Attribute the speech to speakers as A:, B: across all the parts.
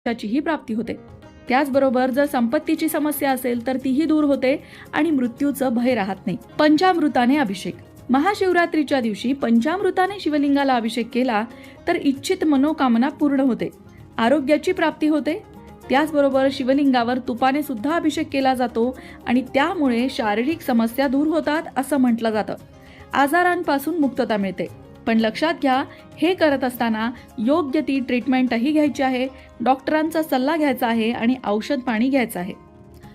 A: मोक्षाचीही प्राप्ती होते. त्याचबरोबर जर संपत्तीची समस्या असेल तर तीही दूर होते आणि मृत्यूचं भय राहत नाही. पंचामृताने अभिषेक. महाशिवरात्रीच्या दिवशी पंचामृताने शिवलिंगाला अभिषेक केला तर इच्छित मनोकामना पूर्ण होते, आरोग्याची प्राप्ती होते. त्याचबरोबर शिवलिंगावर तुपाने सुद्धा अभिषेक केला जातो आणि त्यामुळे शारीरिक समस्या दूर होतात असं म्हटलं जातं. आजारांपासून मुक्तता मिळते. पण लक्षात घ्या, हे करत असताना योग्य ती ट्रीटमेंटही घ्यायची आहे, डॉक्टरांचा सल्ला घ्यायचा आहे आणि औषध पाणी घ्यायचं आहे.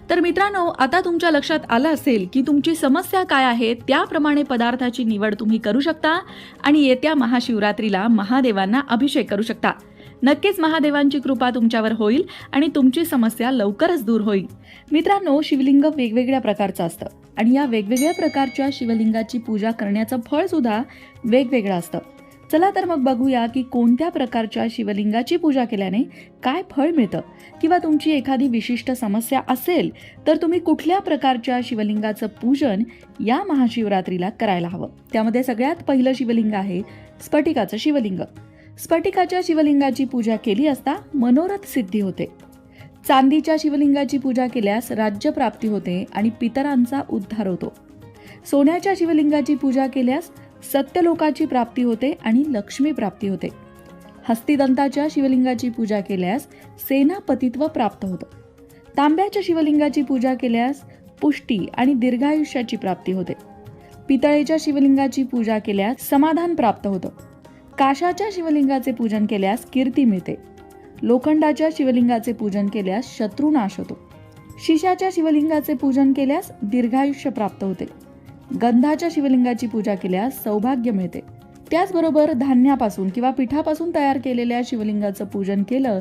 A: तर मित्रांनो, आता तुमच्या लक्षात आलं असेल की तुमची समस्या काय आहे, त्याप्रमाणे पदार्थाची निवड तुम्ही करू शकता आणि येत्या महाशिवरात्रीला महादेवांना अभिषेक करू शकता. नक्कीच महादेवांची कृपा तुमच्यावर होईल आणि तुमची समस्या लवकरच दूर होईल. मित्रांनो, शिवलिंग वेगवेगळ्या प्रकारचं असतं आणि या वेगवेगळ्या प्रकारच्या शिवलिंगाची पूजा करण्याचं फळ सुद्धा वेगवेगळं असतं. चला तर मग बघूया की कोणत्या प्रकारच्या शिवलिंगाची पूजा केल्याने काय फळ मिळतं, किंवा तुमची एखादी विशिष्ट समस्या असेल तर तुम्ही कुठल्या प्रकारच्या शिवलिंगाचं पूजन या महाशिवरात्रीला करायला हवं. त्यामध्ये सगळ्यात पहिलं शिवलिंग आहे स्फटिकाचं शिवलिंग. स्फटिकाच्या शिवलिंगाची पूजा केली असता मनोरथ सिद्धी होते. चांदीच्या शिवलिंगाची पूजा केल्यास राज्य प्राप्ती होते आणि पितरांचा उद्धार होतो. सोन्याच्या शिवलिंगाची पूजा केल्यास सत्यलोकाची प्राप्ती होते आणि लक्ष्मी प्राप्ती होते. हस्तिदंताच्या शिवलिंगाची पूजा केल्यास सेनापतित्व प्राप्त होतं. तांब्याच्या शिवलिंगाची पूजा केल्यास पुष्टी आणि दीर्घायुष्याची प्राप्ती होते. पितळेच्या शिवलिंगाची पूजा केल्यास समाधान प्राप्त होतं. काशाच्या शिवलिंगाचे पूजन केल्यास कीर्ती मिळते. लोखंडाच्या शिवलिंगाचे पूजन केल्यास शत्रुनाश होतो. शिशाच्या शिवलिंगाचे पूजन केल्यास दीर्घायुष्य प्राप्त होते. गंधाच्या शिवलिंगाची पूजा केल्यास सौभाग्य मिळते. त्याचबरोबर धान्यापासून किंवा पिठापासून तयार केलेल्या शिवलिंगाचं पूजन केलं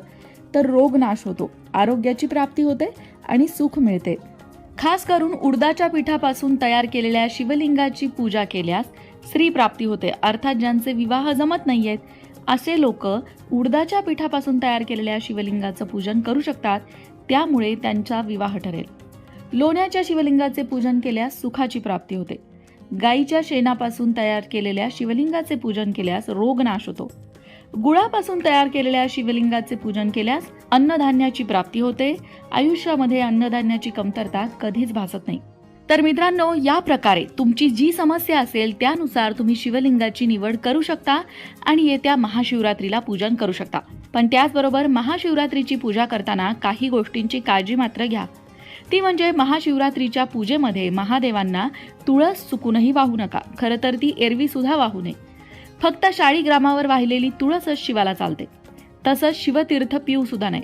A: तर रोग नाश होतो, आरोग्याची प्राप्ती होते आणि सुख मिळते. खास करून उडदाच्या पिठापासून तयार केलेल्या शिवलिंगाची पूजा केल्यास स्त्री प्राप्ती होते. अर्थात ज्यांचे विवाह जमत नाहीयेत असे लोक उडदाच्या पिठापासून तयार केलेल्या शिवलिंगाचं पूजन करू शकतात, त्यामुळे त्यांचा विवाह ठरेल. लोण्याच्या शिवलिंगाचे पूजन केल्यास सुखाची प्राप्ती होते. गाईच्या शेणापासून तयार केलेल्या शिवलिंगाचे पूजन केल्यास रोग नाश होतो. गुळापासून तयार केलेल्या शिवलिंगाचे पूजन केल्यास अन्नधान्याची प्राप्ती होते. आयुष्यामध्ये अन्नधान्याची कमतरता कधीच भासत नाही. तर मित्रांनो, या प्रकारे तुमची जी समस्या असेल त्यानुसार तुम्ही शिवलिंगाची निवड करू शकता आणि येत्या महाशिवरात्रीला पूजन करू शकता. पण त्याचबरोबर महाशिवरात्रीची पूजा करताना काही गोष्टींची काळजी मात्र घ्या. ती म्हणजे महाशिवरात्रीच्या पूजेमध्ये महादेवांना तुळस चुकूनही वाहू नका. खरं तर ती एरवी सुद्धा वाहू नये. फक्त शाळीग्रामावर वाहिलेली तुळसच शिवाला चालते. तसंच शिवतीर्थ पिऊ सुद्धा नाही.